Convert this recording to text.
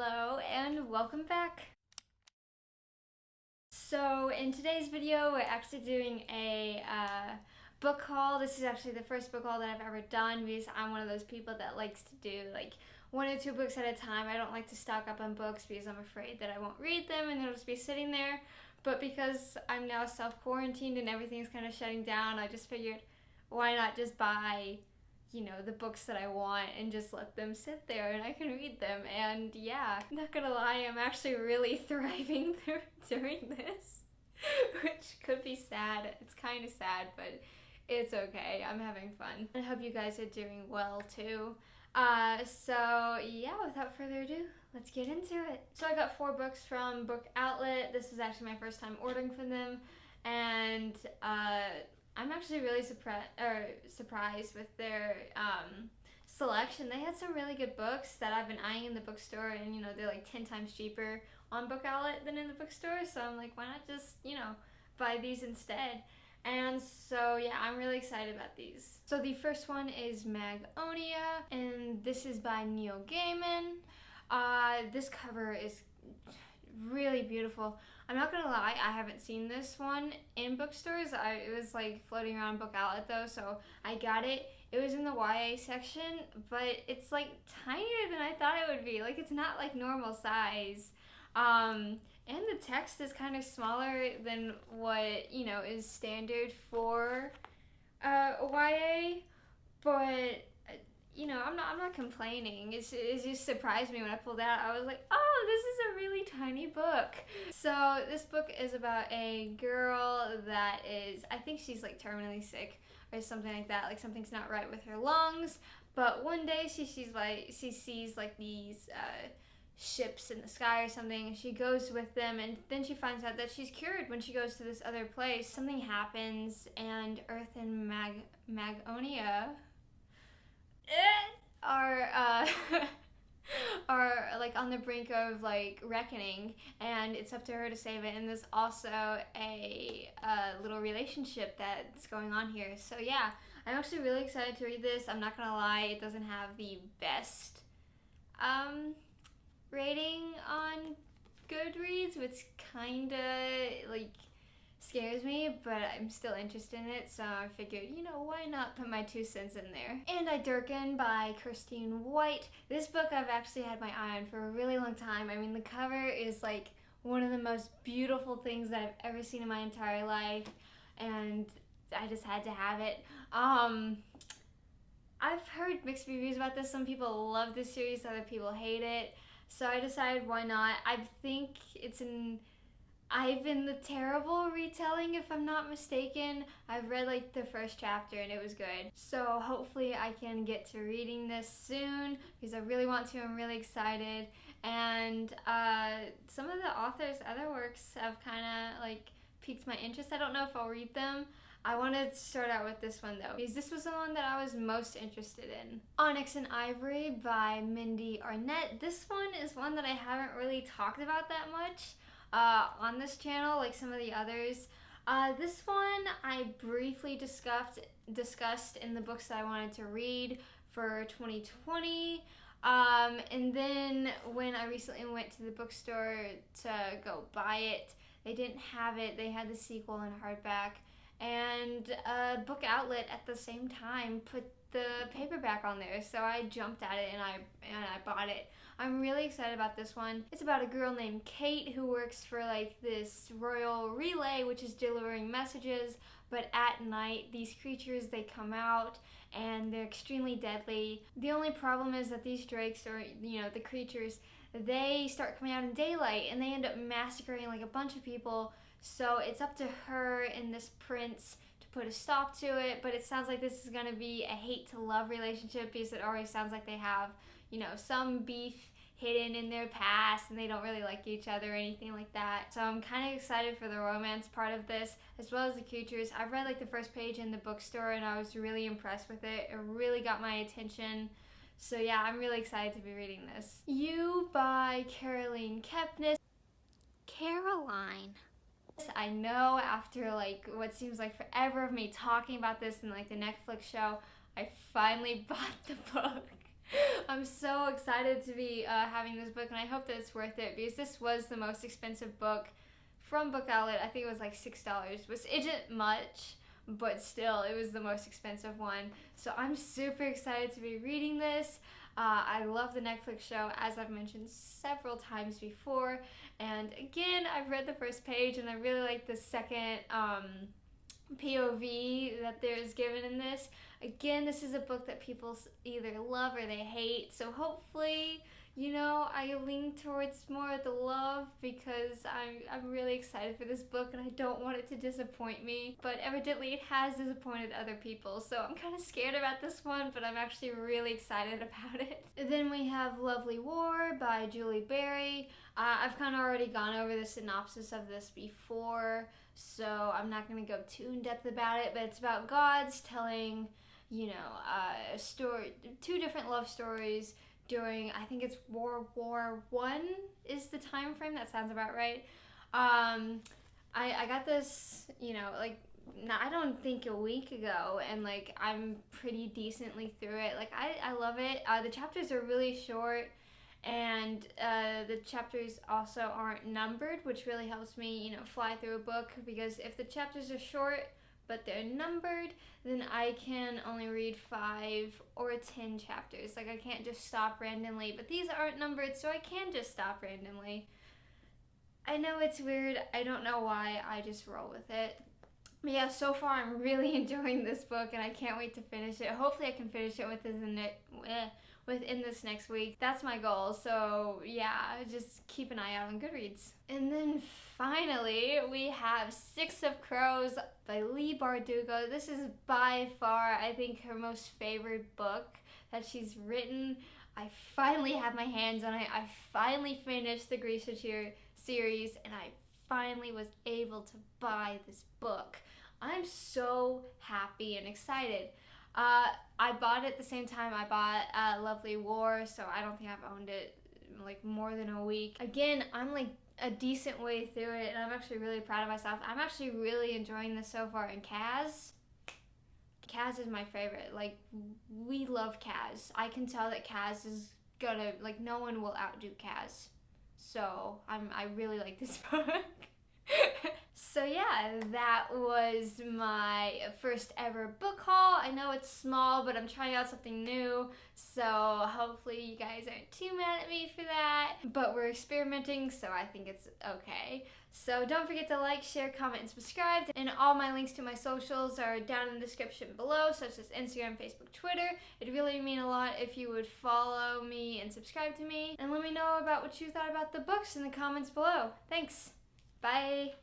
Hello and welcome back. So in today's video, we're actually doing a book haul. This is actually the first book haul that I've ever done because I'm one of those people that likes to do like 1 or 2 books at a time. I don't like to stock up on books because I'm afraid that I won't read them and they'll just be sitting there. But because I'm now self-quarantined and everything's kind of shutting down, I just figured why not just buy the books that I want and just let them sit there and I can read them. And yeah, not gonna lie, I'm actually really thriving during this, which could be sad. It's kind of sad, but it's okay. I'm having fun. I hope you guys are doing well too. So yeah, without further ado, let's get into it. So I got 4 books from Book Outlet. This is actually my first time ordering from them, and I'm actually really surprised with their selection. They had some really good books that I've been eyeing in the bookstore, and they're like 10 times cheaper on Book Outlet than in the bookstore. So I'm like, why not just buy these instead? And so yeah, I'm really excited about these. So the first one is Magonia, and this is by Neil Gaiman. This cover is really beautiful. I'm not gonna lie, I haven't seen this one in bookstores. It was like floating around Book Outlet though, so I got it. It was in the YA section, but it's like tinier than I thought it would be. Like it's not like normal size. And the text is kind of smaller than what, is standard for YA, but I'm not complaining. It just surprised me when I pulled it out. I was like, oh, this is a really tiny book. So this book is about a girl that is, I think she's like terminally sick or something like that. Like something's not right with her lungs. But one day she sees like these ships in the sky or something, and she goes with them, and then she finds out that she's cured when she goes to this other place. Something happens, and Earth and Magonia are are like on the brink of like reckoning, and it's up to her to save it. And there's also a little relationship that's going on here. So yeah, I'm actually really excited to read this. I'm not gonna lie, it doesn't have the best rating on Goodreads, which kinda like scares me, but I'm still interested in it, so I figured, why not put my 2 cents in there. And I Durkin by Christine White. This book I've actually had my eye on for a really long time. I mean, the cover is like one of the most beautiful things that I've ever seen in my entire life, and I just had to have it. I've heard mixed reviews about this. Some people love this series, other people hate it. So I decided why not. I think I've been the terrible retelling, if I'm not mistaken. I've read like the first chapter and it was good. So hopefully I can get to reading this soon because I really want to. I'm really excited. And some of the author's other works have kind of like piqued my interest. I don't know if I'll read them. I want to start out with this one though, because this was the one that I was most interested in. Onyx and Ivory by Mindy Arnett. This one is one that I haven't really talked about that much on this channel like some of the others. This one I briefly discussed in the books that I wanted to read for 2020. And then when I recently went to the bookstore to go buy it, they didn't have it. They had the sequel in hardback. And Book Outlet at the same time put the paperback on there, so I jumped at it and I bought it. I'm really excited about this one. It's about a girl named Kate who works for like this royal relay, which is delivering messages, but at night these creatures, they come out and they're extremely deadly. The only problem is that these drakes, or the creatures, they start coming out in daylight and they end up massacring like a bunch of people. So it's up to her and this prince to put a stop to it, but it sounds like this is going to be a hate to love relationship because it already sounds like they have, some beef hidden in their past and they don't really like each other or anything like that. So I'm kind of excited for the romance part of this as well as the creatures. I've read like the first page in the bookstore and I was really impressed with it. It really got my attention. So yeah, I'm really excited to be reading this. You by Caroline Kepnes. Caroline. I know after like what seems like forever of me talking about this in like the Netflix show, I finally bought the book. I'm so excited to be having this book, and I hope that it's worth it because this was the most expensive book from Book Outlet. I think it was like $6, which isn't much, but still, it was the most expensive one. So I'm super excited to be reading this. I love the Netflix show, as I've mentioned several times before. And again, I've read the first page, and I really like the second POV that there's given in this. Again, this is a book that people either love or they hate. So hopefully, you know, I lean towards more of the love because I'm really excited for this book and I don't want it to disappoint me. But evidently it has disappointed other people, so I'm kind of scared about this one, but I'm actually really excited about it. And then we have Lovely War by Julie Berry. I've kind of already gone over the synopsis of this before, so I'm not going to go too in depth about it, but it's about gods telling, you know, a story, two different love stories during, I think it's World War I is the time frame. That sounds about right. I got this, you know, like, I don't think a week ago, and like I'm pretty decently through it. Like I love it. The chapters are really short, and the chapters also aren't numbered, which really helps me, you know, fly through a book, because if the chapters are short but they're numbered, then I can only read 5 or 10 chapters. Like, I can't just stop randomly, but these aren't numbered, so I can just stop randomly. I know it's weird. I don't know why. I just roll with it. But yeah, so far I'm really enjoying this book, and I can't wait to finish it. Hopefully I can finish it within this next week. That's my goal. So yeah, just keep an eye out on Goodreads. And then finally, we have Six of Crows by Leigh Bardugo. This is by far, I think, her most favorite book that she's written. I finally have my hands on it. I finally finished the Grisha series, and I finally was able to buy this book. I'm so happy and excited. I bought it at the same time I bought Lovely War, so I don't think I've owned it like more than a week. Again, I'm like a decent way through it, and I'm actually really proud of myself. I'm actually really enjoying this so far. And Kaz is my favorite. Like, we love Kaz. I can tell that Kaz is gonna, like, no one will outdo Kaz. So I really like this book. So yeah, that was my first ever book haul. I know it's small, but I'm trying out something new, so hopefully you guys aren't too mad at me for that. But we're experimenting, so I think it's okay. So don't forget to like, share, comment, and subscribe. And all my links to my socials are down in the description below, such as Instagram, Facebook, Twitter. It'd really mean a lot if you would follow me and subscribe to me. And let me know about what you thought about the books in the comments below. Thanks. Bye.